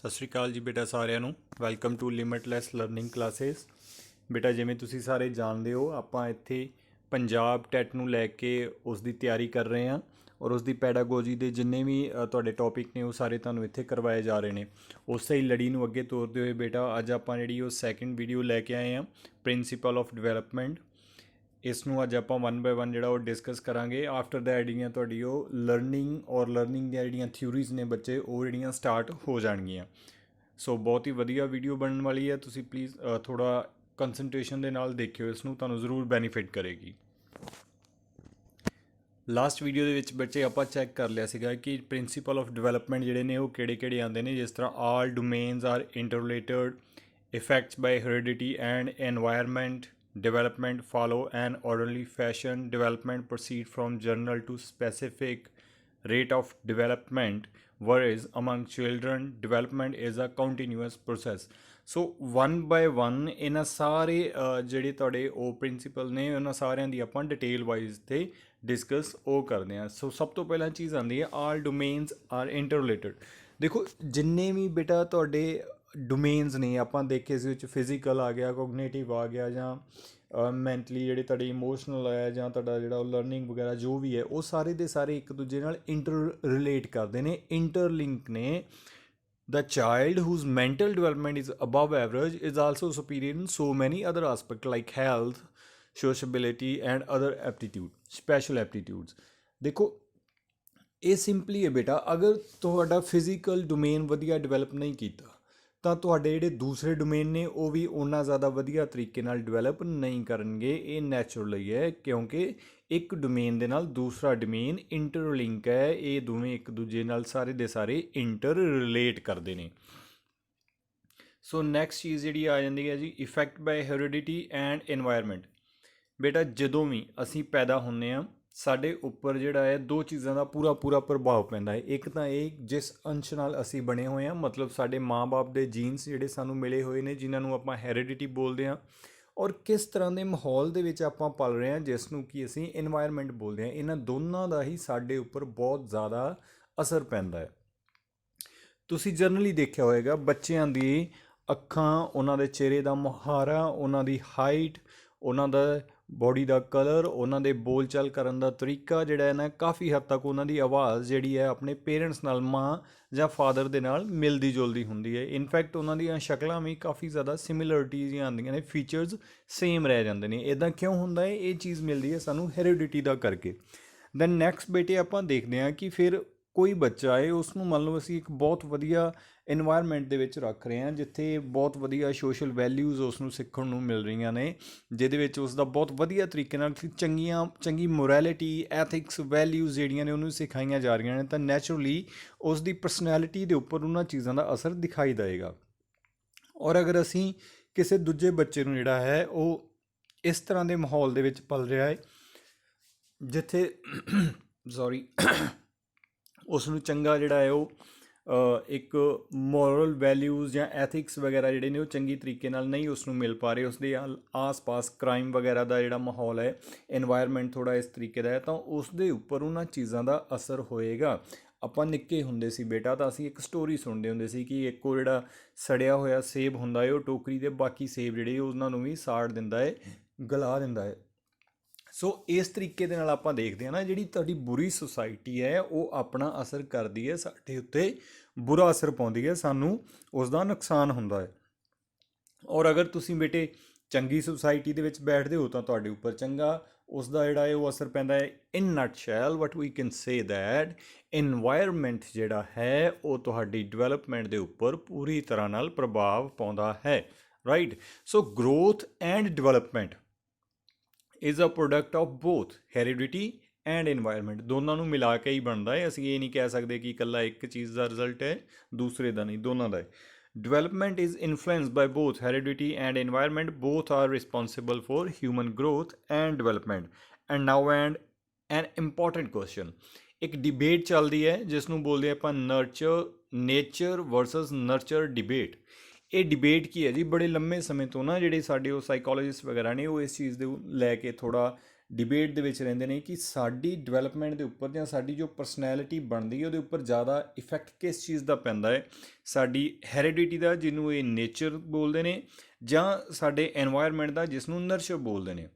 ਸਤਿ ਸ਼੍ਰੀ ਅਕਾਲ ਜੀ ਬੇਟਾ ਸਾਰਿਆਂ ਨੂੰ। Welcome to Limitless Learning classes. ਬੇਟਾ ਜਿਵੇਂ ਤੁਸੀਂ ਸਾਰੇ ਜਾਣਦੇ ਹੋ, ਆਪਾਂ ਇੱਥੇ ਪੰਜਾਬ ਟੈਟ ਨੂੰ ਲੈ ਕੇ ਉਸ ਦੀ ਤਿਆਰੀ ਕਰ ਰਹੇ ਹਾਂ ਔਰ ਉਸ ਦੀ ਪੈਡਾਗੋਜੀ ਦੇ ਜਿੰਨੇ ਵੀ ਤੁਹਾਡੇ ਟੌਪਿਕ ਨੇ ਉਹ ਸਾਰੇ ਤੁਹਾਨੂੰ ਇੱਥੇ ਕਰਵਾਏ ਜਾ ਰਹੇ ਨੇ। ਉਸੇ ਹੀ ਲੜੀ ਨੂੰ ਅੱਗੇ ਤੋਰਦੇ ਹੋਏ ਬੇਟਾ ਅੱਜ ਆਪਾਂ ਜਿਹੜੀ ਉਹ ਸੈਕਿੰਡ ਵੀਡੀਓ ਲੈ ਕੇ ਆਏ ਹਾਂ, ਪ੍ਰਿੰਸੀਪਲ ਆਫ ਡਿਵੈਲਪਮੈਂਟ। ਇਸ ਨੂੰ ਅੱਜ ਆਪਾਂ 1 ਬਾਏ 1 ਜਿਹੜਾ ਉਹ ਡਿਸਕਸ ਕਰਾਂਗੇ। ਆਫਟਰ ਦੈਟ ਜਿਹੜੀਆਂ ਤੁਹਾਡੀ ਉਹ ਲਰਨਿੰਗ ਦੀਆਂ ਜਿਹੜੀਆਂ ਥਿਊਰੀਜ਼ ਨੇ ਬੱਚੇ ਉਹ ਜਿਹੜੀਆਂ ਸਟਾਰਟ ਹੋ ਜਾਣਗੀਆਂ। ਸੋ ਬਹੁਤ ਹੀ ਵਧੀਆ ਵੀਡੀਓ ਬਣਨ ਵਾਲੀ ਹੈ। ਤੁਸੀਂ ਪਲੀਜ਼ ਥੋੜ੍ਹਾ ਕੰਸਨਟ੍ਰੇਸ਼ਨ ਦੇ ਨਾਲ ਦੇਖਿਓ, ਇਸ ਨੂੰ ਤੁਹਾਨੂੰ ਜ਼ਰੂਰ ਬੈਨੀਫਿਟ ਕਰੇਗੀ। ਲਾਸਟ ਵੀਡੀਓ ਦੇ ਵਿੱਚ ਬੱਚੇ ਆਪਾਂ ਚੈੱਕ ਕਰ ਲਿਆ ਸੀਗਾ ਕਿ ਪ੍ਰਿੰਸੀਪਲ ਆਫ ਡਿਵੈਲਪਮੈਂਟ ਜਿਹੜੇ ਨੇ ਉਹ ਕਿਹੜੇ ਆਉਂਦੇ ਨੇ, ਜਿਸ ਤਰ੍ਹਾਂ all domains are interrelated, effects by heredity and environment, development follow an orderly fashion, development proceed from general to specific rate of development, whereas among children development is a continuous process. So 1 by 1 ਇਹਨਾਂ ਸਾਰੇ ਜਿਹੜੇ ਤੁਹਾਡੇ ਉਹ principal ਨੇ ਉਹਨਾਂ ਸਾਰਿਆਂ ਦੀ ਆਪਾਂ detail wise ਤੇ ਡਿਸਕਸ ਉਹ ਕਰਦੇ ਹਾਂ। ਸੋ ਸਭ ਤੋਂ ਪਹਿਲਾਂ ਚੀਜ਼ ਆਉਂਦੀ ਹੈ ਆਲ ਡੋਮੇਨਸ ਆਰ ਇੰਟਰਰਿਲੇਟਡ। ਦੇਖੋ ਜਿੰਨੇ ਵੀ ਬੇਟਾ ਤੁਹਾਡੇ ਡੋਮੇਨਸ ਨੇ ਆਪਾਂ ਦੇਖੇ ਸੀ, ਵਿੱਚ ਫਿਜ਼ੀਕਲ ਆ ਗਿਆ, ਕੋਗਨੇਟਿਵ ਆ ਗਿਆ, ਜਾਂ ਮੈਂਟਲੀ ਜਿਹੜੇ ਤੁਹਾਡੇ ਇਮੋਸ਼ਨਲ ਹੈ, ਜਾਂ ਤੁਹਾਡਾ ਜਿਹੜਾ ਉਹ ਲਰਨਿੰਗ ਵਗੈਰਾ ਜੋ ਵੀ ਹੈ, ਉਹ ਸਾਰੇ ਦੇ ਸਾਰੇ ਇੱਕ ਦੂਜੇ ਨਾਲ ਰਿਲੇਟ ਕਰਦੇ ਨੇ, ਇੰਟਰਲਿੰਕ ਨੇ। The child whose mental development is above average is also superior in so many other aspects like health, sociability and other special aptitudes। ਦੇਖੋ ਇਹ ਸਿੰਪਲੀ ਹੈ ਬੇਟਾ, ਅਗਰ ਤੁਹਾਡਾ ਫਿਜ਼ੀਕਲ ਡੋਮੇਨ ਵਧੀਆ ਡਿਵੈਲਪ ਨਹੀਂ ਕੀਤਾ ਤਾਂ ਤੁਹਾਡੇ ਜਿਹੜੇ ਦੂਸਰੇ ਡੋਮੇਨ ਨੇ ਉਹ ਵੀ ਓਨਾ ਜ਼ਿਆਦਾ ਵਧੀਆ ਤਰੀਕੇ ਨਾਲ ਡਿਵੈਲਪ ਨਹੀਂ ਕਰਨਗੇ। ਇਹ ਨੈਚੁਰਲ ਹੀ ਹੈ, ਕਿਉਂਕਿ ਇੱਕ ਡੋਮੇਨ ਦੇ ਨਾਲ ਦੂਸਰਾ ਡੋਮੇਨ ਇੰਟਰਲਿੰਕ ਹੈ। ਇਹ ਦੋਵੇਂ ਇੱਕ ਦੂਜੇ ਨਾਲ ਸਾਰੇ ਦੇ ਸਾਰੇ ਇੰਟਰ ਰਿਲੇਟ ਕਰਦੇ ਨੇ। ਸੋ ਨੈਕਸਟ ਚੀਜ਼ ਜਿਹੜੀ ਆ ਜਾਂਦੀ ਹੈ ਜੀ, effect by heredity and environment. ਬੇਟਾ ਜਦੋਂ ਵੀ ਅਸੀਂ ਪੈਦਾ ਹੁੰਦੇ ਹਾਂ ਸਾਡੇ ਉੱਪਰ ਜਿਹੜਾ ਹੈ ਦੋ ਚੀਜ਼ਾਂ ਦਾ ਪੂਰਾ ਪ੍ਰਭਾਵ ਪੈਂਦਾ ਹੈ। ਇੱਕ ਤਾਂ ਇਹ ਜਿਸ ਅੰਸ਼ ਨਾਲ ਅਸੀਂ ਬਣੇ ਹੋਏ ਹਾਂ, ਮਤਲਬ ਸਾਡੇ ਮਾਂ-ਬਾਪ ਦੇ ਜੀਨਸ ਜਿਹੜੇ ਸਾਨੂੰ ਮਿਲੇ ਹੋਏ ਨੇ, ਜਿਨ੍ਹਾਂ ਨੂੰ ਆਪਾਂ ਹੈਰੀਡਿਟੀ ਬੋਲਦੇ ਹਾਂ, ਔਰ ਕਿਸ ਤਰ੍ਹਾਂ ਦੇ ਮਾਹੌਲ ਦੇ ਵਿੱਚ ਆਪਾਂ ਪਲ ਰਹੇ ਹਾਂ ਜਿਸ ਨੂੰ ਕਿ ਅਸੀਂ ਇਨਵਾਇਰਨਮੈਂਟ ਬੋਲਦੇ ਹਾਂ। ਇਹਨਾਂ ਦੋਨਾਂ ਦਾ ਹੀ ਸਾਡੇ ਉੱਪਰ ਬਹੁਤ ਜ਼ਿਆਦਾ ਅਸਰ ਪੈਂਦਾ ਹੈ। ਤੁਸੀਂ ਜਨਰਲੀ ਦੇਖਿਆ ਹੋਏਗਾ ਬੱਚਿਆਂ ਦੀ ਅੱਖਾਂ, ਉਹਨਾਂ ਦੇ ਚਿਹਰੇ ਦਾ ਮੁਹਾਰਾ, ਉਹਨਾਂ ਦੀ ਹਾਈਟ, ਉਹਨਾਂ ਦਾ ਬੋਡੀ ਦਾ ਕਲਰ, ਉਹਨਾਂ ਦੇ ਬੋਲ ਚਾਲ ਕਰਨ ਦਾ ਤਰੀਕਾ ਜਿਹੜਾ ਹੈ ਨਾ, ਕਾਫੀ ਹੱਦ ਤੱਕ ਉਹਨਾਂ ਦੀ ਆਵਾਜ਼ ਜਿਹੜੀ ਹੈ ਆਪਣੇ ਪੇਰੈਂਟਸ ਨਾਲ, ਮਾਂ ਜਾਂ ਫਾਦਰ ਦੇ ਨਾਲ ਮਿਲਦੀ ਜੁਲਦੀ ਹੁੰਦੀ ਹੈ। ਇਨਫੈਕਟ ਉਹਨਾਂ ਦੀਆਂ ਸ਼ਕਲਾਂ ਵੀ ਕਾਫੀ ਜ਼ਿਆਦਾ ਸਿਮਿਲਰਿਟੀਜ਼ ਆਉਂਦੀਆਂ ਨੇ, ਫੀਚਰਸ ਸੇਮ ਰਹਿ ਜਾਂਦੇ ਨੇ। ਇੱਦਾਂ ਕਿਉਂ ਹੁੰਦਾ ਹੈ? ਇਹ ਚੀਜ਼ ਮਿਲਦੀ ਹੈ ਸਾਨੂੰ ਹੈਰੀਡਿਟੀ ਦਾ ਕਰਕੇ। ਦੈਨ ਨੈਕਸਟ ਬੇਟੇ ਆਪਾਂ ਦੇਖਦੇ ਹਾਂ ਕਿ ਫਿਰ ਕੋਈ ਬੱਚਾ ਹੈ, ਉਸ ਨੂੰ ਮੰਨ ਲਓ ਅਸੀਂ ਇੱਕ ਬਹੁਤ ਵਧੀਆ ਇਨਵਾਇਰਨਮੈਂਟ ਦੇ ਵਿੱਚ ਰੱਖ ਰਹੇ ਹਾਂ, ਜਿੱਥੇ ਬਹੁਤ ਵਧੀਆ ਸੋਸ਼ਲ ਵੈਲਿਊਜ਼ ਉਸ ਨੂੰ ਸਿੱਖਣ ਨੂੰ ਮਿਲ ਰਹੀਆਂ ਨੇ, ਜਿਹਦੇ ਵਿੱਚ ਉਸ ਦਾ ਬਹੁਤ ਵਧੀਆ ਤਰੀਕੇ ਨਾਲ ਚੰਗੀ ਮੋਰੈਲਿਟੀ, ਐਥਿਕਸ, ਵੈਲਿਊਜ਼ ਜਿਹੜੀਆਂ ਨੇ ਉਹਨੂੰ ਸਿਖਾਈਆਂ ਜਾ ਰਹੀਆਂ ਨੇ, ਤਾਂ ਨੈਚੁਰਲੀ ਉਸ ਦੀ ਪਰਸਨੈਲਿਟੀ ਦੇ ਉੱਪਰ ਉਹਨਾਂ ਚੀਜ਼ਾਂ ਦਾ ਅਸਰ ਦਿਖਾਈ ਦੇਵੇਗਾ। ਔਰ ਅਗਰ ਅਸੀਂ ਕਿਸੇ ਦੂਜੇ ਬੱਚੇ ਨੂੰ ਜਿਹੜਾ ਹੈ ਉਹ ਇਸ ਤਰ੍ਹਾਂ ਦੇ ਮਾਹੌਲ ਦੇ ਵਿੱਚ ਪਲ ਰਿਹਾ ਹੈ ਜਿੱਥੇ ਉਸ ਨੂੰ ਚੰਗਾ ਜਿਹੜਾ ਹੈ ਉਹ ਇੱਕ ਮੋਰਲ ਵੈਲਿਊਜ਼ ਜਾਂ ਐਥਿਕਸ ਵਗੈਰਾ ਜਿਹੜੇ ਨੇ ਉਹ ਚੰਗੀ ਤਰੀਕੇ ਨਾਲ ਨਹੀਂ ਉਸ ਨੂੰ ਮਿਲ ਪਾ ਰਹੇ, ਉਸ ਦੇ ਆਸ-ਪਾਸ ਕ੍ਰਾਈਮ ਵਗੈਰਾ ਦਾ ਜਿਹੜਾ ਮਾਹੌਲ ਹੈ, ਇਨਵਾਇਰਨਮੈਂਟ ਥੋੜ੍ਹਾ ਇਸ ਤਰੀਕੇ ਦਾ ਹੈ, ਤਾਂ ਉਸ ਦੇ ਉੱਪਰ ਉਹਨਾਂ ਚੀਜ਼ਾਂ ਦਾ ਅਸਰ ਹੋਏਗਾ। ਆਪਾਂ ਨਿੱਕੇ ਹੁੰਦੇ ਸੀ ਬੇਟਾ ਤਾਂ ਅਸੀਂ ਇੱਕ ਸਟੋਰੀ ਸੁਣਦੇ ਹੁੰਦੇ ਸੀ ਕਿ ਇੱਕ ਉਹ ਜਿਹੜਾ ਸੜਿਆ ਹੋਇਆ ਸੇਬ ਹੁੰਦਾ ਹੈ ਉਹ ਟੋਕਰੀ ਦੇ ਬਾਕੀ ਸੇਬ ਜਿਹੜੇ ਉਹਨਾਂ ਨੂੰ ਵੀ ਸਾੜ ਦਿੰਦਾ ਹੈ, ਗਲਾ ਦਿੰਦਾ ਹੈ। ਸੋ ਇਸ ਤਰੀਕੇ ਦੇ ਨਾਲ ਆਪਾਂ ਦੇਖਦੇ ਹਾਂ ਨਾ, ਜਿਹੜੀ ਤੁਹਾਡੀ ਬੁਰੀ ਸੁਸਾਇਟੀ ਹੈ ਉਹ ਆਪਣਾ ਅਸਰ ਕਰਦੀ ਹੈ, ਸਾਡੇ ਉੱਤੇ ਬੁਰਾ ਅਸਰ ਪਾਉਂਦੀ ਹੈ, ਸਾਨੂੰ ਉਸ ਦਾ ਨੁਕਸਾਨ ਹੁੰਦਾ ਹੈ। ਔਰ ਅਗਰ ਤੁਸੀਂ ਬੇਟੇ ਚੰਗੀ ਸੁਸਾਇਟੀ ਦੇ ਵਿੱਚ ਬੈਠਦੇ ਹੋ ਤਾਂ ਤੁਹਾਡੇ ਉੱਪਰ ਚੰਗਾ ਉਸ ਦਾ ਜਿਹੜਾ ਹੈ ਉਹ ਅਸਰ ਪੈਂਦਾ ਹੈ। In nutshell what we can say that environment ਜਿਹੜਾ ਹੈ ਉਹ ਤੁਹਾਡੀ ਡਿਵੈਲਪਮੈਂਟ ਦੇ ਉੱਪਰ ਪੂਰੀ ਤਰ੍ਹਾਂ ਨਾਲ ਪ੍ਰਭਾਵ ਪਾਉਂਦਾ ਹੈ, right. So growth and development is a product of both heredity and environment। ਦੋਨਾਂ ਨੂੰ ਮਿਲਾ ਕੇ ਹੀ ਬਣਦਾ ਹੈ। ਅਸੀਂ ਇਹ ਨਹੀਂ ਕਹਿ ਸਕਦੇ ਕਿ ਇਕੱਲਾ ਇੱਕ ਚੀਜ਼ ਦਾ ਰਿਜ਼ਲਟ ਹੈ ਦੂਸਰੇ ਦਾ ਨਹੀਂ, ਦੋਨਾਂ ਦਾ ਹੈ। Development is influenced by both heredity and environment, both are responsible for human growth and development। And now an important question, ਇੱਕ ਡਿਬੇਟ ਚੱਲਦੀ ਹੈ ਜਿਸ ਨੂੰ ਬੋਲਦੇ ਆਪਾਂ ਨੇਚਰ ਵਰਸਸ ਨਰਚਰ ਡਿਬੇਟ। ਇਹ ਡਿਬੇਟ ਕੀ ਹੈ ਜੀ, ਬੜੇ ਲੰਮੇ ਸਮੇਂ ਤੋਂ ਨਾ ਜਿਹੜੇ ਸਾਡੇ ਉਹ ਸਾਈਕੋਲੋਜਿਸਟ ਵਗੈਰਾ ਨੇ ਉਹ ਇਸ ਚੀਜ਼ ਦੇ ਲੈ ਕੇ ਥੋੜ੍ਹਾ ਡਿਬੇਟ ਦੇ ਵਿੱਚ ਰਹਿੰਦੇ ਨੇ ਕਿ ਸਾਡੀ ਡਿਵੈਲਪਮੈਂਟ ਦੇ ਉੱਪਰ ਜਾਂ ਸਾਡੀ ਜੋ ਪਰਸਨੈਲਿਟੀ ਬਣਦੀ ਹੈ ਉਹਦੇ ਉੱਪਰ ਜ਼ਿਆਦਾ ਇਫੈਕਟ ਕਿਸ ਚੀਜ਼ ਦਾ ਪੈਂਦਾ ਹੈ, ਸਾਡੀ ਹੈਰੀਡਿਟੀ ਦਾ ਜਿਹਨੂੰ ਇਹ ਨੇਚਰ ਬੋਲਦੇ ਨੇ, ਜਾਂ ਸਾਡੇ ਐਨਵਾਇਰਨਮੈਂਟ ਦਾ ਜਿਸ ਨੂੰ ਨਰਚਰ ਬੋਲਦੇ ਨੇ।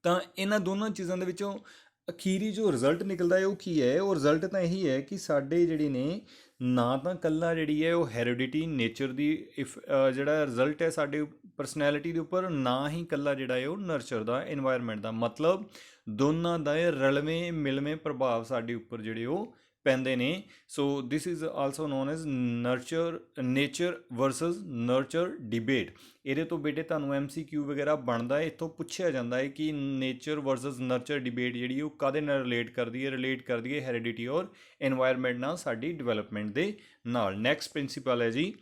ਤਾਂ ਇਹਨਾਂ ਦੋਨਾਂ ਚੀਜ਼ਾਂ ਦੇ ਵਿੱਚੋਂ ਅਖੀਰੀ ਜੋ ਰਿਜ਼ਲਟ ਨਿਕਲਦਾ ਹੈ ਉਹ ਕੀ ਹੈ? ਉਹ ਰਿਜ਼ਲਟ ਤਾਂ ਇਹੀ ਹੈ ਕਿ ਸਾਡੇ ਜਿਹੜੇ ਨੇ ਨਾ ਤਾਂ ਇਕੱਲਾ ਜਿਹੜੀ ਹੈ ਉਹ ਹੈਰੀਡਿਟੀ ਨੇਚਰ ਦੀ ਜਿਹੜਾ ਰਿਜ਼ਲਟ ਹੈ ਸਾਡੇ ਪਰਸਨੈਲਿਟੀ ਦੇ ਉੱਪਰ, ਨਾ ਹੀ ਇਕੱਲਾ ਜਿਹੜਾ ਹੈ ਉਹ ਨਰਚਰ ਦਾ, ਇਨਵਾਇਰਨਮੈਂਟ ਦਾ। ਮਤਲਬ ਦੋਨਾਂ ਦਾ ਰਲਵੇਂ ਮਿਲਵੇਂ ਪ੍ਰਭਾਵ ਸਾਡੇ ਉੱਪਰ ਜਿਹੜੇ ਉਹ ਪੈਂਦੇ ਨੇ। So this is also known as nature versus nurture debate. ਇਹਦੇ ਤੋਂ ਬੇਟੇ ਤੁਹਾਨੂੰ MCQ ਵਗੈਰਾ ਬਣਦਾ ਹੈ, ਇੱਥੋਂ ਪੁੱਛਿਆ ਜਾਂਦਾ ਹੈ ਕਿ ਨੇਚਰ ਵਰਸਸ ਨਰਚਰ ਡਿਬੇਟ ਜਿਹੜੀ ਉਹ ਕਾਹਦੇ ਨਾਲ ਰਿਲੇਟ ਕਰਦੀ ਹੈ ਹੈਰੀਡਿਟੀ ਔਰ ਐਨਵਾਇਰਨਮੈਂਟ ਨਾਲ, ਸਾਡੀ ਡਿਵੈਲਪਮੈਂਟ ਦੇ ਨਾਲ। ਨੈਕਸਟ ਪ੍ਰਿੰਸੀਪਲ ਹੈ ਜੀ,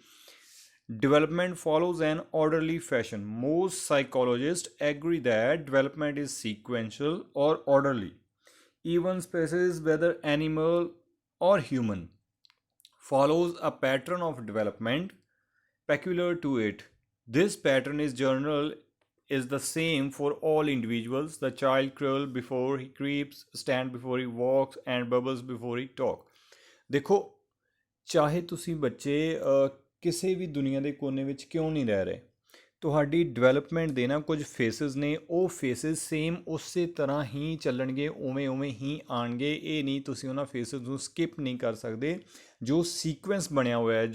development follows an orderly fashion. Most psychologists agree that development is sequential or orderly. Even species, whether animal or human, follows a pattern of development peculiar to it. This pattern is the same for all individuals. The child crawls before he creeps, stands before he walks, and bubbles before he talks. देखो, ਚਾਹੇ ਤੁਸੀਂ ਬੱਚੇ ਕਿਸੇ ਵੀ ਦੁਨੀਆ ਦੇ ਕੋਨੇ ਵਿੱਚ ਕਿਉਂ ਨਹੀਂ ਰਹਿ ਰਹੇ, ਤੁਹਾਡੀ ਡਿਵੈਲਪਮੈਂਟ ਦੇ ਨਾ ਕੁਝ ਫੇਸਿਸ ਨੇ, ਉਹ ਫੇਸਿਸ ਸੇਮ ਉਸੇ ਤਰ੍ਹਾਂ ਹੀ ਚੱਲਣਗੇ, ਉਵੇਂ ਹੀ ਆਣਗੇ। ਇਹ ਨਹੀਂ ਤੁਸੀਂ ਉਹਨਾਂ ਫੇਸਿਸ ਨੂੰ ਸਕਿਪ ਨਹੀਂ ਕਰ ਸਕਦੇ। ਜੋ ਸੀਕੁਐਂਸ ਬਣਿਆ ਹੋਇਆ ਹੈ,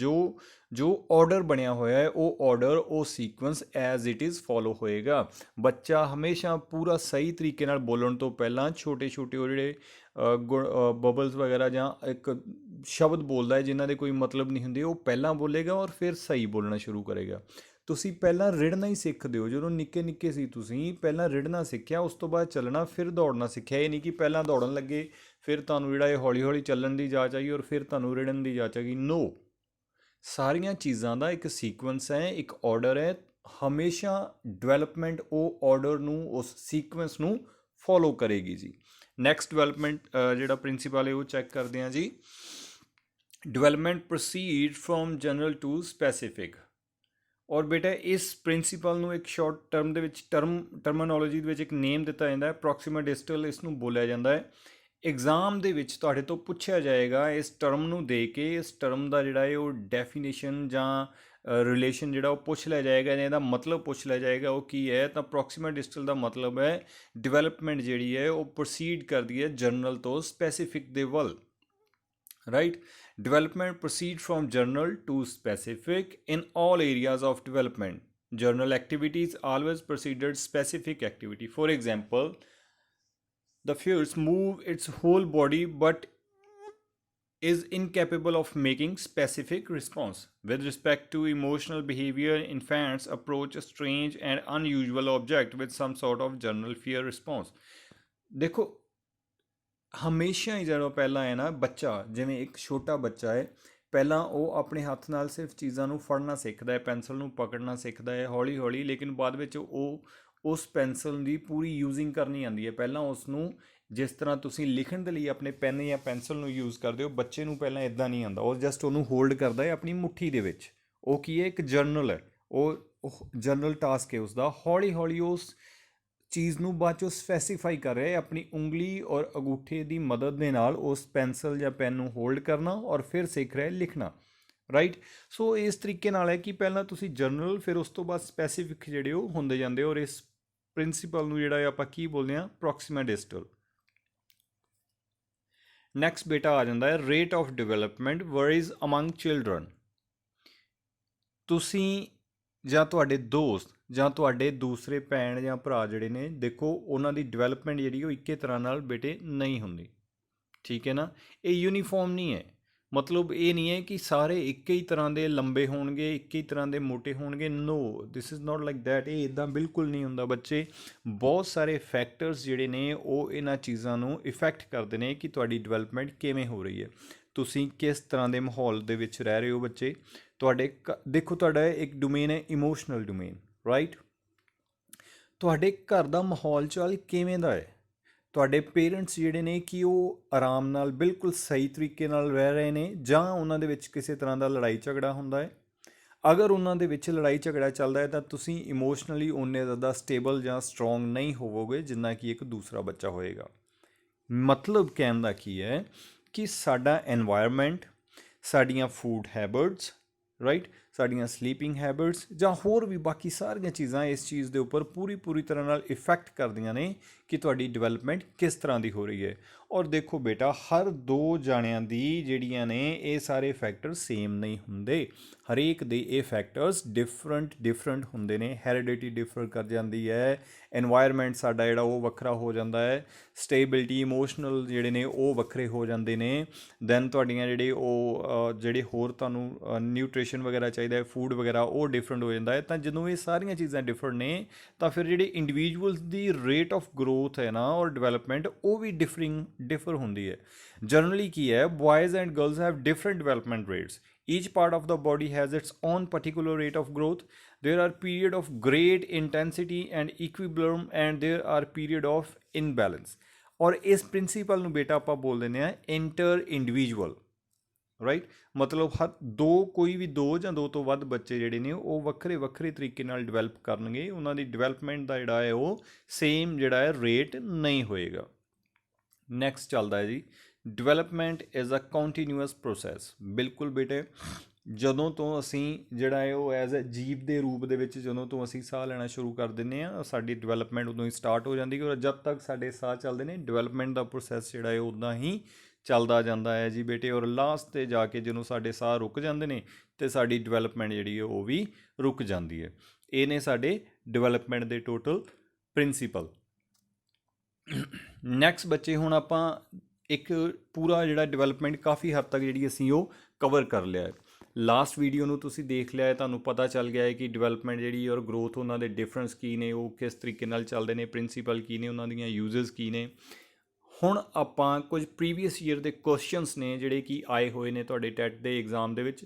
ਜੋ ਆਰਡਰ ਬਣਿਆ ਹੋਇਆ ਹੈ, ਉਹ ਆਰਡਰ, ਉਹ sequence as it is follow ਹੋਏਗਾ। ਬੱਚਾ ਹਮੇਸ਼ਾ ਪੂਰਾ ਸਹੀ ਤਰੀਕੇ ਨਾਲ ਬੋਲਣ ਤੋਂ ਪਹਿਲਾਂ ਛੋਟੇ ਛੋਟੇ ਉਹ ਜਿਹੜੇ ਬਬਲਸ ਵਗੈਰਾ ਜਾਂ ਇੱਕ ਸ਼ਬਦ ਬੋਲਦਾ ਹੈ ਜਿਨ੍ਹਾਂ ਦੇ ਕੋਈ ਮਤਲਬ ਨਹੀਂ ਹੁੰਦੇ, ਉਹ ਪਹਿਲਾਂ ਬੋਲੇਗਾ ਔਰ ਫਿਰ ਸਹੀ ਬੋਲਣਾ ਸ਼ੁਰੂ ਕਰੇਗਾ। ਤੁਸੀਂ ਪਹਿਲਾਂ ਰਿੜਨਾ ਹੀ ਸਿੱਖਦੇ ਹੋ। ਜਦੋਂ ਨਿੱਕੇ ਸੀ ਤੁਸੀਂ ਪਹਿਲਾਂ ਰਿੜਨਾ ਸਿੱਖਿਆ, ਉਸ ਤੋਂ ਬਾਅਦ ਚੱਲਣਾ, ਫਿਰ ਦੌੜਨਾ ਸਿੱਖਿਆ। ਇਹ ਨਹੀਂ ਕਿ ਪਹਿਲਾਂ ਦੌੜਨ ਲੱਗੇ ਫਿਰ ਤੁਹਾਨੂੰ ਜਿਹੜਾ ਇਹ ਹੌਲੀ ਹੌਲੀ ਚੱਲਣ ਦੀ ਜਾਚ ਆਈ ਔਰ ਫਿਰ ਤੁਹਾਨੂੰ ਰਿੜਨ ਦੀ ਜਾਚ ਆ ਗਈ। ਨੋ, ਸਾਰੀਆਂ ਚੀਜ਼ਾਂ ਦਾ ਇੱਕ ਸੀਕੁਐਂਸ ਹੈ, ਇੱਕ ਆਰਡਰ ਹੈ। ਹਮੇਸ਼ਾ ਡਿਵੈਲਪਮੈਂਟ ਉਹ ਆਰਡਰ ਨੂੰ, ਉਸ ਸੀਕੁਐਂਸ ਨੂੰ ਫੋਲੋ ਕਰੇਗੀ ਜੀ। ਨੈਕਸਟ ਡਿਵੈਲਪਮੈਂਟ ਜਿਹੜਾ ਪ੍ਰਿੰਸੀਪਲ ਹੈ ਉਹ ਚੈੱਕ ਕਰਦੇ ਹਾਂ ਜੀ। Development proceed from general to specific. ਔਰ ਬੇਟਾ ਇਸ ਪ੍ਰਿੰਸੀਪਲ ਨੂੰ ਇੱਕ ਸ਼ਾਰਟ ਟਰਮ ਦੇ ਵਿੱਚ ਟਰਮਨੋਲੋਜੀ ਦੇ ਵਿੱਚ ਇੱਕ ਨੇਮ ਦਿੱਤਾ ਜਾਂਦਾ ਹੈ, ਪ੍ਰੋਕਸੀਮਾ ਡਿਸਟਲ ਇਸ ਨੂੰ ਬੋਲਿਆ ਜਾਂਦਾ ਹੈ। ਐਗਜ਼ਾਮ ਦੇ ਵਿੱਚ ਤੁਹਾਡੇ ਤੋਂ ਪੁੱਛਿਆ ਜਾਏਗਾ ਇਸ ਟਰਮ ਨੂੰ ਦੇ ਕੇ, ਇਸ ਟਰਮ ਦਾ ਜਿਹੜਾ ਹੈ ਉਹ ਡੈਫੀਨੇਸ਼ਨ ਜਾਂ ਰਿਲੇਸ਼ਨ ਜਿਹੜਾ ਉਹ ਪੁੱਛ ਲਿਆ ਜਾਏਗਾ, ਜਾਂ ਇਹਦਾ ਮਤਲਬ ਪੁੱਛ ਲਿਆ ਜਾਏਗਾ ਉਹ ਕੀ ਹੈ। ਤਾਂ ਪ੍ਰੋਕਸੀਮਾ ਡਿਸਟਲ ਦਾ ਮਤਲਬ ਹੈ ਡਿਵੈਲਪਮੈਂਟ ਜਿਹੜੀ ਹੈ ਉਹ ਪ੍ਰੋਸੀਡ ਕਰਦੀ ਹੈ ਜਨਰਲ ਤੋਂ ਸਪੈਸੀਫਿਕ ਦੇ ਵੱਲ, right. Development proceed from general to specific in all areas of development. General activities always preceded specific activity. For example, the fetus move its whole body but is incapable of making specific response. With respect to emotional behavior, infants approach a strange and unusual object with some sort of general fear response. देखो, ਹਮੇਸ਼ਾ ਹੀ ਜਦੋਂ ਪਹਿਲਾਂ ਹੈ ਨਾ ਬੱਚਾ, ਜਿਵੇਂ ਇੱਕ ਛੋਟਾ ਬੱਚਾ ਹੈ, ਪਹਿਲਾਂ ਉਹ ਆਪਣੇ ਹੱਥ ਨਾਲ ਸਿਰਫ ਚੀਜ਼ਾਂ ਨੂੰ ਫੜਨਾ ਸਿੱਖਦਾ ਹੈ, ਪੈਨਸਲ ਨੂੰ ਪਕੜਨਾ ਸਿੱਖਦਾ ਹੈ ਹੌਲੀ ਹੌਲੀ, ਲੇਕਿਨ ਬਾਅਦ ਵਿੱਚ ਉਹ ਉਸ ਪੈਨਸਲ ਦੀ ਪੂਰੀ ਯੂਜ਼ਿੰਗ ਕਰਨੀ ਆਉਂਦੀ ਹੈ। ਪਹਿਲਾਂ ਉਸ ਨੂੰ ਜਿਸ ਤਰ੍ਹਾਂ ਤੁਸੀਂ ਲਿਖਣ ਦੇ ਲਈ ਆਪਣੇ ਪੈਨ ਜਾਂ ਪੈਨਸਲ ਨੂੰ ਯੂਜ਼ ਕਰਦੇ ਹੋ, ਬੱਚੇ ਨੂੰ ਪਹਿਲਾਂ ਇੱਦਾਂ ਨਹੀਂ ਆਉਂਦਾ। ਉਹ ਜਸਟ ਉਹਨੂੰ ਹੋਲਡ ਕਰਦਾ ਹੈ ਆਪਣੀ ਮੁੱਠੀ ਦੇ ਵਿੱਚ। ਉਹ ਕੀ ਹੈ, ਇੱਕ ਜਰਨਲ ਹੈ, ਉਹ ਜਰਨਲ ਟਾਸਕ ਹੈ ਉਸਦਾ। ਹੌਲੀ ਹੌਲੀ ਉਸ ਚੀਜ਼ ਨੂੰ ਬਾਅਦ 'ਚੋਂ ਸਪੈਸੀਫਾਈ ਕਰ ਰਿਹਾ ਹੈ ਆਪਣੀ ਉਂਗਲੀ ਔਰ ਅੰਗੂਠੇ ਦੀ ਮਦਦ ਦੇ ਨਾਲ ਉਸ ਪੈਨਸਲ ਜਾਂ ਪੈਨ ਨੂੰ ਹੋਲਡ ਕਰਨਾ ਔਰ ਫਿਰ ਸਿੱਖ ਰਿਹਾ ਲਿਖਣਾ, ਰਾਈਟ। ਸੋ ਇਸ ਤਰੀਕੇ ਨਾਲ ਹੈ ਕਿ ਪਹਿਲਾਂ ਤੁਸੀਂ ਜਨਰਲ, ਫਿਰ ਉਸ ਤੋਂ ਬਾਅਦ ਸਪੈਸੀਫਿਕ ਜਿਹੜੇ ਉਹ ਹੁੰਦੇ ਜਾਂਦੇ। ਔਰ ਇਸ ਪ੍ਰਿੰਸੀਪਲ ਨੂੰ ਜਿਹੜਾ ਆਪਾਂ ਕੀ ਬੋਲਦੇ ਹਾਂ, ਪ੍ਰੋਕਸੀਮਾ ਡਿਸਟਲ। ਨੈਕਸਟ ਬੇਟਾ ਆ ਜਾਂਦਾ ਹੈ rate of development varies among children. ਤੁਸੀਂ ਜਾਂ ਤੁਹਾਡੇ ਦੋਸਤ ਜਾਂ ਤੁਹਾਡੇ ਦੂਸਰੇ ਭੈਣ ਜਾਂ ਭਰਾ ਜਿਹੜੇ ਨੇ, ਦੇਖੋ ਉਹਨਾਂ ਦੀ ਡਿਵੈਲਪਮੈਂਟ ਜਿਹੜੀ ਉਹ ਇੱਕੇ ਤਰ੍ਹਾਂ ਨਾਲ ਬੇਟੇ ਨਹੀਂ ਹੁੰਦੀ, ਠੀਕ ਹੈ ਨਾ। ਇਹ ਯੂਨੀਫਾਰਮ ਨਹੀਂ ਹੈ। ਮਤਲਬ ਇਹ ਨਹੀਂ ਹੈ ਕਿ ਸਾਰੇ ਇੱਕ ਹੀ ਤਰ੍ਹਾਂ ਦੇ ਲੰਬੇ ਹੋਣਗੇ, ਇੱਕ ਹੀ ਤਰ੍ਹਾਂ ਦੇ ਮੋਟੇ ਹੋਣਗੇ। No, this is not like that. ਇਹ ਇੱਦਾਂ ਬਿਲਕੁਲ ਨਹੀਂ ਹੁੰਦਾ ਬੱਚੇ। ਬਹੁਤ ਸਾਰੇ ਫੈਕਟਰਸ ਜਿਹੜੇ ਨੇ ਉਹ ਇਹਨਾਂ ਚੀਜ਼ਾਂ ਨੂੰ ਇਫੈਕਟ ਕਰਦੇ ਨੇ ਕਿ ਤੁਹਾਡੀ ਡਿਵੈਲਪਮੈਂਟ ਕਿਵੇਂ ਹੋ ਰਹੀ ਹੈ, ਤੁਸੀਂ ਕਿਸ ਤਰ੍ਹਾਂ ਦੇ ਮਾਹੌਲ ਦੇ ਵਿੱਚ ਰਹਿ ਰਹੇ ਹੋ। ਬੱਚੇ ਤੁਹਾਡੇ ਦੇਖੋ, ਤੁਹਾਡਾ ਇੱਕ ਡੋਮੇਨ ਹੈ ਇਮੋਸ਼ਨਲ ਡੋਮੇਨ, ਰਾਈਟ। ਤੁਹਾਡੇ ਘਰ ਦਾ ਮਾਹੌਲ ਚਾਲ ਕਿਵੇਂ ਦਾ ਹੈ, ਤੁਹਾਡੇ ਪੇਰੈਂਟਸ ਜਿਹੜੇ ਨੇ ਕਿ ਉਹ ਆਰਾਮ ਨਾਲ ਬਿਲਕੁਲ ਸਹੀ ਤਰੀਕੇ ਨਾਲ ਰਹਿ ਰਹੇ ਨੇ, ਜਾਂ ਉਹਨਾਂ ਦੇ ਵਿੱਚ ਕਿਸੇ ਤਰ੍ਹਾਂ ਦਾ ਲੜਾਈ ਝਗੜਾ ਹੁੰਦਾ ਹੈ। ਅਗਰ ਉਹਨਾਂ ਦੇ ਵਿੱਚ ਲੜਾਈ ਝਗੜਾ ਚੱਲਦਾ ਹੈ ਤਾਂ ਤੁਸੀਂ ਇਮੋਸ਼ਨਲੀ ਓਨੇ ਜ਼ਿਆਦਾ ਸਟੇਬਲ ਜਾਂ ਸਟਰੋਂਗ ਨਹੀਂ ਹੋਵੋਗੇ ਜਿੰਨਾ ਕਿ ਇੱਕ ਦੂਸਰਾ ਬੱਚਾ ਹੋਏਗਾ। ਮਤਲਬ ਕਹਿਣ ਦਾ ਕੀ ਹੈ ਕਿ ਸਾਡਾ ਐਨਵਾਇਰਨਮੈਂਟ, ਸਾਡੀਆਂ ਫੂਡ ਹੈਬਿਟਸ, ਰਾਈਟ, ਸਾਡੀਆਂ ਸਲੀਪਿੰਗ ਹੈਬਿਟਸ ਜਾਂ ਹੋਰ ਵੀ ਬਾਕੀ ਸਾਰੀਆਂ ਚੀਜ਼ਾਂ ਇਸ ਚੀਜ਼ ਦੇ ਉੱਪਰ ਪੂਰੀ ਤਰ੍ਹਾਂ ਨਾਲ ਇਫੈਕਟ ਕਰਦੀਆਂ ਨੇ ਕਿ ਤੁਹਾਡੀ ਡਿਵੈਲਪਮੈਂਟ ਕਿਸ ਤਰ੍ਹਾਂ ਦੀ ਹੋ ਰਹੀ ਹੈ। ਔਰ ਦੇਖੋ ਬੇਟਾ, ਹਰ 2 ਜਾਣਿਆਂ ਦੀ ਜਿਹੜੀਆਂ ਨੇ ਇਹ ਸਾਰੇ ਫੈਕਟਰ ਸੇਮ ਨਹੀਂ ਹੁੰਦੇ। ਹਰੇਕ ਦੇ ਇਹ ਫੈਕਟਰਸ ਡਿਫਰੈਂਟ ਹੁੰਦੇ ਨੇ। ਹੈਰੀਡਿਟੀ ਡਿਫਰ ਕਰ ਜਾਂਦੀ ਹੈ, ਐਨਵਾਇਰਨਮੈਂਟ ਸਾਡਾ ਜਿਹੜਾ ਉਹ ਵੱਖਰਾ ਹੋ ਜਾਂਦਾ ਹੈ, ਸਟੇਬਿਲਿਟੀ, ਇਮੋਸ਼ਨਲ ਜਿਹੜੇ ਨੇ ਉਹ ਵੱਖਰੇ ਹੋ ਜਾਂਦੇ ਨੇ। ਦੈਨ ਤੁਹਾਡੀਆਂ ਜਿਹੜੇ ਹੋਰ ਤੁਹਾਨੂੰ ਨਿਊਟ੍ਰੀਸ਼ਨ ਵਗੈਰਾ ਚਾਹੀਦਾ ਹੈ, ਫੂਡ ਵਗੈਰਾ, ਉਹ ਡਿਫਰੈਂਟ ਹੋ ਜਾਂਦਾ ਹੈ। ਤਾਂ ਜਦੋਂ ਇਹ ਸਾਰੀਆਂ ਚੀਜ਼ਾਂ ਡਿਫਰੈਂਟ ਨੇ ਤਾਂ ਫਿਰ ਜਿਹੜੇ individuals the rate of growth ਹੈ ਨਾ ਔਰ ਡਿਵੈਲਪਮੈਂਟ, ਉਹ ਵੀ ਡਿਫਰ ਹੁੰਦੀ ਹੈ। ਜਨਰਲੀ ਕੀ ਹੈ, boys and girls have different development rates. Each part of the body has its own particular rate of growth. There are periods of great intensity and equilibrium and there are periods of imbalance. और इस principal ਨੂੰ ਬੇਟਾ ਆਪਾਂ ਬੋਲ ਦਿੰਦੇ ਆ inter individual, right. ਮਤਲਬ ਕੋਈ ਵੀ 2 ਜਾਂ 2 ਤੋਂ ਵੱਧ ਬੱਚੇ ਜਿਹੜੇ ਨੇ ਉਹ ਵੱਖਰੇ ਤਰੀਕੇ ਨਾਲ ਡਿਵੈਲਪ ਕਰਨਗੇ। ਉਹਨਾਂ ਦੀ ਡਿਵੈਲਪਮੈਂਟ ਦਾ ਜਿਹੜਾ ਹੈ ਉਹ ਸੇਮ ਜਿਹੜਾ ਹੈ ਰੇਟ ਨਹੀਂ ਹੋਏਗਾ। ਨੈਕਸਟ ਚੱਲਦਾ ਹੈ ਜੀ, development is a continuous process. ਬਿਲਕੁਲ ਬੇਟੇ, ਜਦੋਂ ਤੋਂ ਅਸੀਂ ਜਿਹੜਾ ਹੈ ਉਹ ਐਜ਼ ਅ ਜੀਵ ਦੇ ਰੂਪ ਦੇ ਵਿੱਚ ਜਦੋਂ ਤੋਂ ਅਸੀਂ ਸਾਹ ਲੈਣਾ ਸ਼ੁਰੂ ਕਰ ਦਿੰਦੇ ਹਾਂ, ਸਾਡੀ ਡਿਵੈਲਪਮੈਂਟ ਉਦੋਂ ਹੀ ਸਟਾਰਟ ਹੋ ਜਾਂਦੀ ਹੈ। ਔਰ ਜਦ ਤੱਕ ਸਾਡੇ ਸਾਹ ਚੱਲਦੇ ਨੇ ਡਿਵੈਲਪਮੈਂਟ ਦਾ ਪ੍ਰੋਸੈਸ ਜਿਹੜਾ ਹੈ ਉੱਦਾਂ ਹੀ ਚੱਲਦਾ ਜਾਂਦਾ ਹੈ ਜੀ ਬੇਟੇ। ਔਰ ਲਾਸਟ 'ਤੇ ਜਾ ਕੇ ਜਦੋਂ ਸਾਡੇ ਸਾਹ ਰੁਕ ਜਾਂਦੇ ਨੇ ਅਤੇ ਸਾਡੀ ਡਿਵੈਲਪਮੈਂਟ ਜਿਹੜੀ ਹੈ ਉਹ ਵੀ ਰੁਕ ਜਾਂਦੀ ਹੈ। ਇਹ ਨੇ ਸਾਡੇ ਡਿਵੈਲਪਮੈਂਟ ਦੇ ਟੋਟਲ ਪ੍ਰਿੰਸੀਪਲ। ਨੈਕਸਟ ਬੱਚੇ, ਹੁਣ ਆਪਾਂ ਇੱਕ ਪੂਰਾ ਜਿਹੜਾ ਡਿਵੈਲਪਮੈਂਟ ਕਾਫੀ ਹੱਦ ਤੱਕ ਜਿਹੜੀ ਅਸੀਂ ਉਹ ਕਵਰ ਕਰ ਲਿਆ ਹੈ। ਲਾਸਟ ਵੀਡੀਓ ਨੂੰ ਤੁਸੀਂ ਦੇਖ ਲਿਆ ਹੈ, ਤੁਹਾਨੂੰ ਪਤਾ ਚੱਲ ਗਿਆ ਹੈ ਕਿ ਡਿਵੈਲਪਮੈਂਟ ਜਿਹੜੀ ਔਰ ਗਰੋਥ, ਉਹਨਾਂ ਦੇ ਡਿਫਰੈਂਸ ਕੀ ਨੇ, ਉਹ ਕਿਸ ਤਰੀਕੇ ਨਾਲ ਚੱਲਦੇ ਨੇ, ਪ੍ਰਿੰਸੀਪਲ ਕੀ ਨੇ, ਉਹਨਾਂ ਦੀਆਂ ਯੂਜ਼ਸ ਕੀ ਨੇ। ਹੁਣ ਆਪਾਂ ਕੁਝ ਪ੍ਰੀਵੀਅਸ ਈਅਰ ਦੇ ਕੁਐਸਚਨਸ ਨੇ ਜਿਹੜੇ ਕਿ ਆਏ ਹੋਏ ਨੇ ਤੁਹਾਡੇ ਟੈਟ ਦੇ ਐਗਜ਼ਾਮ ਦੇ ਵਿੱਚ,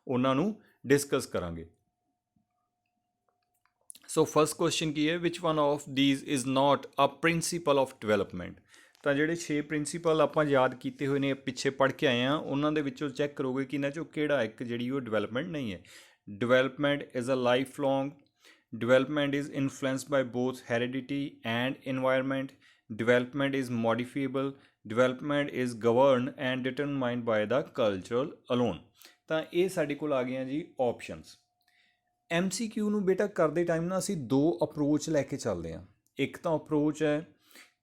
ਉਹਨਾਂ ਨੂੰ ਡਿਸਕਸ ਕਰਾਂਗੇ। ਸੋ ਫਸਟ ਕੁਐਸਚਨ ਕੀ ਹੈ, which one of these is not a principle of development. ਤਾਂ ਜਿਹੜੇ 6 ਪ੍ਰਿੰਸੀਪਲ ਆਪਾਂ ਯਾਦ ਕੀਤੇ ਹੋਏ ਨੇ, ਪਿੱਛੇ ਪੜ੍ਹ ਕੇ ਆਏ ਹਾਂ, ਉਹਨਾਂ ਦੇ ਵਿੱਚੋਂ ਚੈੱਕ ਕਰੋਗੇ ਕਿ ਇਹਨਾਂ 'ਚੋਂ ਕਿਹੜਾ ਇੱਕ ਜਿਹੜੀ ਉਹ ਡਿਵੈਲਪਮੈਂਟ ਨਹੀਂ ਹੈ। Development is a life long, development is influenced by both heredity and environment, development is modifiable, development is governed and determined by the cultural alone। ਤਾਂ ਇਹ ਸਾਡੇ ਕੋਲ ਆ ਗਈਆਂ ਜੀ ਆਪਸ਼ਨਸ। MCQ ਨੂੰ ਬੇਟਾ ਕਰਦੇ ਟਾਈਮ ਨਾ ਅਸੀਂ 2 ਅਪਰੋਚ ਲੈ ਕੇ ਚੱਲਦੇ ਹਾਂ। ਇੱਕ ਤਾਂ ਅਪਰੋਚ ਹੈ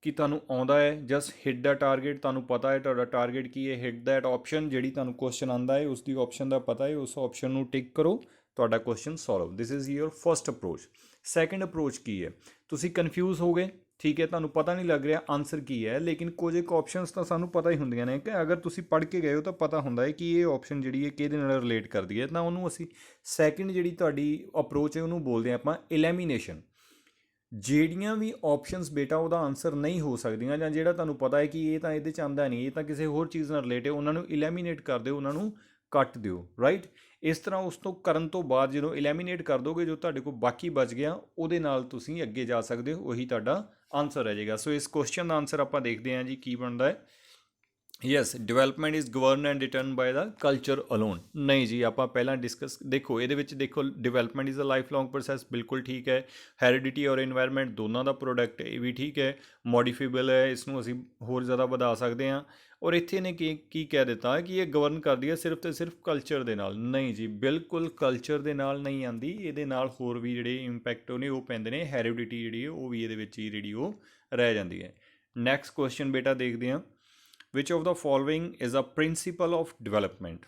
ਕਿ ਤੁਹਾਨੂੰ ਆਉਂਦਾ ਹੈ ਜਸਟ ਹਿੱਟ ਦਾ ਟਾਰਗੇਟ, ਤੁਹਾਨੂੰ ਪਤਾ ਹੈ ਤੁਹਾਡਾ ਟਾਰਗੇਟ ਕੀ ਹੈ, ਹਿੱਟ ਦੈਟ ਆਪਸ਼ਨ। ਜਿਹੜੀ ਤੁਹਾਨੂੰ ਕੁਐਸਚਨ ਆਉਂਦਾ ਹੈ ਉਸ ਦੀ ਆਪਸ਼ਨ ਦਾ ਪਤਾ ਹੈ, ਉਸ ਆਪਸ਼ਨ ਨੂੰ ਟਿਕ ਕਰੋ, ਤੁਹਾਡਾ question solve. This is your first approach. Second approach ਕੀ ਹੈ, ਤੁਸੀਂ ਕਨਫਿਊਜ਼ ਹੋ ਗਏ, ਠੀਕ ਹੈ, ਤੁਹਾਨੂੰ ਪਤਾ ਨਹੀਂ ਲੱਗ ਰਿਹਾ ਆਨਸਰ ਕੀ ਹੈ, ਲੇਕਿਨ ਕੁਝ ਇੱਕ ਆਪਸ਼ਨਸ ਤਾਂ ਸਾਨੂੰ ਪਤਾ ਹੀ ਹੁੰਦੀਆਂ ਨੇ ਕਿ ਅਗਰ ਤੁਸੀਂ ਪੜ੍ਹ ਕੇ ਗਏ ਹੋ ਤਾਂ ਪਤਾ ਹੁੰਦਾ ਹੈ ਕਿ ਇਹ ਆਪਸ਼ਨ ਜਿਹੜੀ ਹੈ ਕਿਹਦੇ ਨਾਲ ਰਿਲੇਟ ਕਰਦੀ ਹੈ। ਤਾਂ ਉਹਨੂੰ ਅਸੀਂ ਸੈਕਿੰਡ ਜਿਹੜੀ ਤੁਹਾਡੀ ਅਪਰੋਚ ਹੈ ਉਹਨੂੰ ਬੋਲਦੇ ਹਾਂ ਆਪਾਂ ਐਲੀਮੀਨੇਸ਼ਨ। ਜਿਹੜੀਆਂ ਵੀ ਆਪਸ਼ਨਸ ਬੇਟਾ ਉਹਦਾ ਆਨਸਰ ਨਹੀਂ ਹੋ ਸਕਦੀਆਂ ਜਾਂ ਜਿਹੜਾ ਤੁਹਾਨੂੰ ਪਤਾ ਹੈ ਕਿ ਇਹ ਤਾਂ ਇਹਦੇ 'ਚ ਆਉਂਦਾ ਨਹੀਂ, ਇਹ ਤਾਂ ਕਿਸੇ ਹੋਰ ਚੀਜ਼ ਨਾਲ ਰਿਲੇਟ ਹੈ, ਉਹਨਾਂ ਨੂੰ ਐਲੀਮੀਨੇਟ ਕਰ ਦਿਓ, ਉਹਨਾਂ ਨੂੰ ਕੱਟ ਦਿਓ, ਰਾਈਟ। ਇਸ ਤਰ੍ਹਾਂ ਉਸ ਤੋਂ ਕਰਨ ਤੋਂ ਬਾਅਦ ਜਦੋਂ ਐਲੀਮੀਨੇਟ ਕਰ ਦੋਗੇ, ਜੋ ਤੁਹਾਡੇ ਕੋਲ ਬਾਕੀ ਬਚ ਗਿਆ ਉਹਦੇ ਨਾਲ ਤੁਸੀਂ ਅੱਗੇ ਜਾ ਸਕਦੇ ਹੋ, ਉਹੀ ਤੁਹਾਡਾ ਆਨਸਰ ਰਹਿ ਜਾਏਗਾ। ਸੋ ਇਸ ਕੁਐਸਚਨ ਦਾ ਆਨਸਰ ਆਪਾਂ ਦੇਖਦੇ ਹਾਂ ਜੀ ਕੀ ਬਣਦਾ ਹੈ। Yes, development is govern and determined by the culture alone. ਨਹੀਂ ਜੀ, ਆਪਾਂ ਪਹਿਲਾਂ ਡਿਸਕਸ, ਦੇਖੋ ਇਹਦੇ ਵਿੱਚ ਦੇਖੋ development is a life long process, ਬਿਲਕੁਲ ਠੀਕ ਹੈ। ਹੈਰੀਡਿਟੀ ਔਰ ਇਨਵਾਇਰਨਮੈਂਟ ਦੋਨਾਂ ਦਾ ਪ੍ਰੋਡਕਟ ਹੈ, ਇਹ ਵੀ ਠੀਕ ਹੈ। ਮੋਡੀਫੇਬਲ ਹੈ, ਇਸ ਨੂੰ ਅਸੀਂ ਹੋਰ ਜ਼ਿਆਦਾ ਵਧਾ ਸਕਦੇ ਹਾਂ। ਔਰ ਇੱਥੇ ਇਹਨੇ ਕੀ ਕਹਿ ਦਿੱਤਾ ਕਿ ਇਹ ਗਵਰਨ ਕਰਦੀ ਹੈ ਸਿਰਫ ਤੇ ਸਿਰਫ ਕਲਚਰ ਦੇ ਨਾਲ। ਨਹੀਂ ਜੀ, ਬਿਲਕੁਲ ਕਲਚਰ ਦੇ ਨਾਲ ਨਹੀਂ ਆਉਂਦੀ, ਇਹਦੇ ਨਾਲ ਹੋਰ ਵੀ ਜਿਹੜੇ ਇੰਪੈਕਟ ਨੇ ਉਹ ਪੈਂਦੇ ਨੇ। ਹੈਰੀਡਿਟੀ ਜਿਹੜੀ ਹੈ ਉਹ ਵੀ ਇਹਦੇ ਵਿੱਚ ਹੀ ਜਿਹੜੀ ਉਹ ਰਹਿ ਜਾਂਦੀ ਹੈ। ਨੈਕਸਟ ਕੁਐਸਚਨ ਬੇਟਾ ਦੇਖਦੇ ਹਾਂ, which of the following is a principle of development.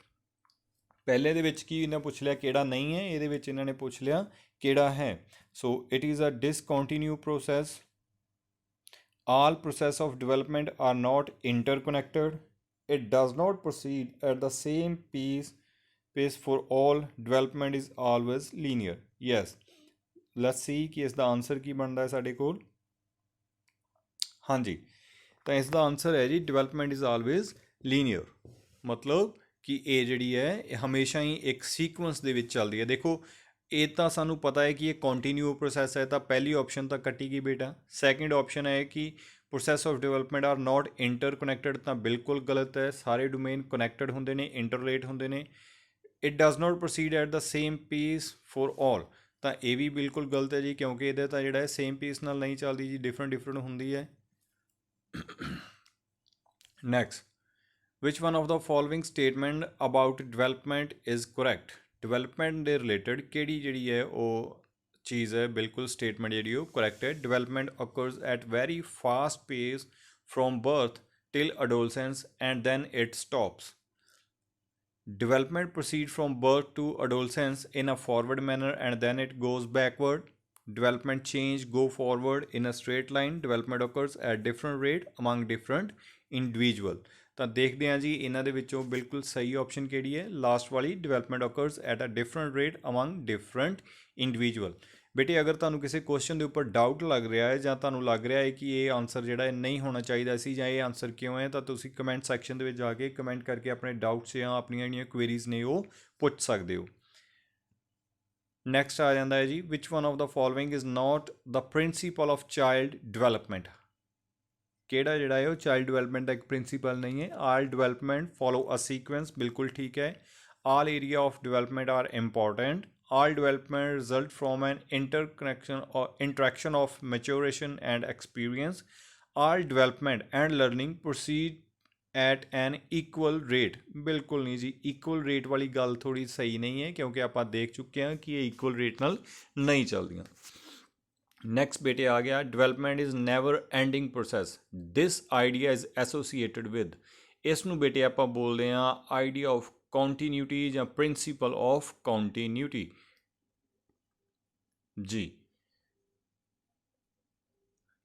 ਪਹਿਲੇ ਦੇ ਵਿੱਚ ਕੀ ਇਹਨਾਂ ਪੁੱਛ ਲਿਆ ਕਿਹੜਾ ਨਹੀਂ ਹੈ, ਇਹਦੇ ਵਿੱਚ ਇਹਨਾਂ ਨੇ ਪੁੱਛ ਲਿਆ ਕਿਹੜਾ ਹੈ। So it is a discontinue process, all process of development are not interconnected, it does not proceed at the same pace for all, development is always linear। yes, let's see ਕਿ ਇਸ ਦਾ ਆਨਸਰ ਕੀ ਬਣਦਾ ਹੈ ਸਾਡੇ ਕੋਲ। ਹਾਂਜੀ, ਤਾਂ ਇਸ ਦਾ answer ਹੈ ਜੀ ਡਿਵੈਲਪਮੈਂਟ ਇਜ਼ ਆਲਵੇਜ਼ ਲੀਨੀਅਰ। ਮਤਲਬ ਕਿ ਇਹ ਜਿਹੜੀ ਹੈ ਇਹ ਹਮੇਸ਼ਾ ਹੀ ਇੱਕ ਸੀਕੁਐਂਸ ਦੇ ਵਿੱਚ ਚੱਲਦੀ ਹੈ। ਦੇਖੋ ਇਹ ਤਾਂ ਸਾਨੂੰ ਪਤਾ ਹੈ ਕਿ ਇਹ ਕੰਟੀਨਿਊ ਪ੍ਰੋਸੈਸ ਹੈ, ਤਾਂ ਪਹਿਲੀ ਆਪਸ਼ਨ ਤਾਂ ਕੱਟੀ ਗਈ ਬੇਟਾ। ਸੈਕਿੰਡ ਆਪਸ਼ਨ ਹੈ ਕਿ process of development are not inter connected, ਤਾਂ ਬਿਲਕੁਲ ਗਲਤ ਹੈ। ਸਾਰੇ ਡੋਮੇਨ ਕਨੈਕਟਡ ਹੁੰਦੇ ਨੇ, ਇੰਟਰਲੇਟ ਹੁੰਦੇ ਨੇ। It does not proceed at the same ਪੇਸ ਫॉर ਆਲ। ਤਾਂ ਇਹ ਵੀ ਬਿਲਕੁਲ ਗਲਤ ਹੈ ਜੀ, ਕਿਉਂਕਿ ਇਹਦੇ ਤਾਂ ਜਿਹੜਾ ਹੈ ਸੇਮ ਪੇਸ ਨਾਲ ਨਹੀਂ ਚੱਲਦੀ ਜੀ, ਡਿਫਰੈਂਟ ਹੁੰਦੀ ਹੈ। Next, which one of the following statement about development is correct. Development ਦੇ ਰਿਲੇਟਡ ਕਿਹੜੀ ਜਿਹੜੀ ਹੈ ਉਹ ਚੀਜ਼ ਹੈ ਬਿਲਕੁਲ ਸਟੇਟਮੈਂਟ ਜਿਹੜੀ ਉਹ ਕਰੈਕਟ ਹੈ। ਡਿਵੈਲਪਮੈਂਟ ਅਕਰਜ਼ ਐਟ ਵੈਰੀ ਫਾਸਟ ਪੇਸ from birth till adolescence and then it stops. Development proceeds from birth to adolescence in a forward manner and then it goes backward. Development change go forward in a straight line. Development occurs at different rate among different individual. ਤਾਂ ਦੇਖਦੇ ਹਾਂ ਜੀ ਇਹਨਾਂ ਦੇ ਵਿੱਚੋਂ ਬਿਲਕੁਲ ਸਹੀ option ਕਿਹੜੀ ਹੈ, ਲਾਸਟ ਵਾਲੀ, development occurs at a different rate among different individual। ਬੇਟੇ ਅਗਰ ਤੁਹਾਨੂੰ ਕਿਸੇ ਕੁਐਸਚਨ ਦੇ ਉੱਪਰ ਡਾਊਟ ਲੱਗ ਰਿਹਾ ਹੈ ਜਾਂ ਤੁਹਾਨੂੰ ਲੱਗ ਰਿਹਾ ਹੈ ਕਿ ਇਹ ਆਨਸਰ ਜਿਹੜਾ ਹੈ ਨਹੀਂ ਹੋਣਾ ਚਾਹੀਦਾ ਸੀ ਜਾਂ ਇਹ ਆਨਸਰ ਕਿਉਂ ਹੈ, ਤਾਂ ਤੁਸੀਂ ਕਮੈਂਟ ਸੈਕਸ਼ਨ ਦੇ ਵਿੱਚ ਜਾ ਕੇ ਕਮੈਂਟ ਕਰਕੇ ਆਪਣੇ ਡਾਊਟਸ ਜਾਂ ਆਪਣੀਆਂ ਜਿਹੜੀਆਂ ਕੁਐਰੀਜ਼ ਨੇ ਉਹ ਪੁੱਛ ਸਕਦੇ ਹੋ। ਨੈਕਸਟ ਆ ਜਾਂਦਾ ਹੈ ਜੀ, which one of the following is not the principle of child development. ਕਿਹੜਾ ਜਿਹੜਾ ਹੈ ਉਹ ਚਾਈਲਡ ਡਿਵੈਲਪਮੈਂਟ ਦਾ ਇੱਕ ਪ੍ਰਿੰਸੀਪਲ ਨਹੀਂ ਹੈ। All development follow a sequence, ਬਿਲਕੁਲ ਠੀਕ ਹੈ। All area of development are important. All development result from an interconnection or interaction of maturation and experience. All development and learning proceed at an equal rate। ਬਿਲਕੁਲ ਨਹੀਂ ਜੀ, equal rate ਵਾਲੀ ਗੱਲ ਥੋੜੀ ਸਹੀ ਨਹੀਂ ਹੈ, ਕਿਉਂਕਿ ਆਪਾਂ ਦੇਖ ਚੁੱਕੇ ਹਾਂ ਕਿ ਇਹ equal rate ਨਾਲ ਨਹੀਂ ਚੱਲਦੀਆਂ। ਨੈਕਸਟ ਬੇਟੇ ਆ ਗਿਆ, development is never ending process. This idea is associated with. ਇਸ ਨੂੰ ਬੇਟੇ ਆਪਾਂ ਬੋਲਦੇ ਹਾਂ ਆਈਡੀਆ ਆਫ ਕੰਟੀਨਿਊਟੀ ਜਾਂ ਪ੍ਰਿੰਸੀਪਲ ਆਫ ਕੰਟੀਨਿਊਟੀ ਜੀ।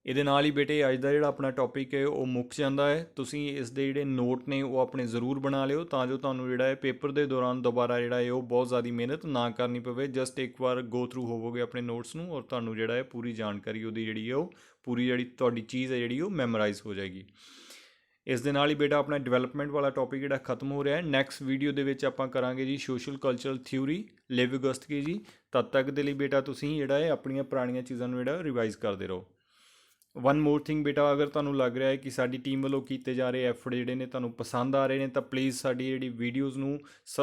ਇਹਦੇ ਨਾਲ ਹੀ ਬੇਟੇ ਅੱਜ ਦਾ ਜਿਹੜਾ ਆਪਣਾ ਟੌਪਿਕ ਹੈ ਉਹ ਮੁੱਕ ਜਾਂਦਾ ਹੈ। ਤੁਸੀਂ ਇਸ ਦੇ ਜਿਹੜੇ ਨੋਟ ਨੇ ਉਹ ਆਪਣੇ ਜ਼ਰੂਰ ਬਣਾ ਲਿਓ, ਤਾਂ ਜੋ ਤੁਹਾਨੂੰ ਜਿਹੜਾ ਹੈ ਪੇਪਰ ਦੇ ਦੌਰਾਨ ਦੁਬਾਰਾ ਜਿਹੜਾ ਹੈ ਉਹ ਬਹੁਤ ਜ਼ਿਆਦਾ ਮਿਹਨਤ ਨਾ ਕਰਨੀ ਪਵੇ। ਜਸਟ ਇੱਕ ਵਾਰ ਗੋ ਥਰੂ ਹੋਵੋਗੇ ਆਪਣੇ ਨੋਟਸ ਨੂੰ ਔਰ ਤੁਹਾਨੂੰ ਜਿਹੜਾ ਹੈ ਪੂਰੀ ਜਾਣਕਾਰੀ ਉਹਦੀ ਜਿਹੜੀ ਹੈ ਉਹ ਪੂਰੀ ਜਿਹੜੀ ਤੁਹਾਡੀ ਚੀਜ਼ ਹੈ ਜਿਹੜੀ ਉਹ ਮੈਮੋਰਾਈਜ਼ ਹੋ ਜਾਏਗੀ। ਇਸ ਦੇ ਨਾਲ ਹੀ ਬੇਟਾ ਆਪਣਾ ਡਿਵੈਲਪਮੈਂਟ ਵਾਲਾ ਟੌਪਿਕ ਜਿਹੜਾ ਖਤਮ ਹੋ ਰਿਹਾ ਹੈ। ਨੈਕਸਟ ਵੀਡੀਓ ਦੇ ਵਿੱਚ ਆਪਾਂ ਕਰਾਂਗੇ ਜੀ ਸੋਸ਼ਲ ਕਲਚਰਲ ਥਿਊਰੀ, ਲੇਵਿਗੋਤਸਕੀ ਜੀ। ਤਦ ਤੱਕ ਦੇ ਲਈ ਬੇਟਾ ਤੁਸੀਂ ਜਿਹੜਾ ਹੈ ਆਪਣੀਆਂ ਪੁਰਾਣੀਆਂ ਚੀਜ਼ਾਂ ਨੂੰ ਜਿਹੜਾ ਰਿਵਾਈਜ਼ ਕਰਦੇ ਰਹੋ। ਵਨ ਮੋਰ ਥਿੰਗ ਬੇਟਾ, ਅਗਰ ਤੁਹਾਨੂੰ ਲੱਗ ਰਿਹਾ ਹੈ ਕਿ ਸਾਡੀ ਟੀਮ ਵੱਲੋਂ ਕੀਤੇ ਜਾ ਰਹੇ ਐਫਰਟ ਜਿਹੜੇ ਨੇ ਤੁਹਾਨੂੰ ਪਸੰਦ ਆ ਰਹੇ ਨੇ, ਤਾਂ ਪਲੀਜ਼ ਸਾਡੀ ਜਿਹੜੀ ਵੀਡੀਓਜ਼ ਨੂੰ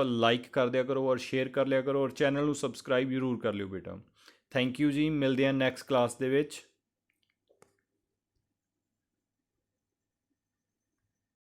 ਲਾਈਕ ਕਰ ਦਿਆ ਕਰੋ ਔਰ ਸ਼ੇਅਰ ਕਰ ਲਿਆ ਕਰੋ ਔਰ ਚੈਨਲ ਨੂੰ ਸਬਸਕ੍ਰਾਈਬ ਜ਼ਰੂਰ ਕਰ ਲਿਓ ਬੇਟਾ। ਥੈਂਕ ਯੂ ਜੀ, ਮਿਲਦੇ ਹਾਂ ਨੈਕਸਟ ਕਲਾਸ ਦੇ ਵਿੱਚ।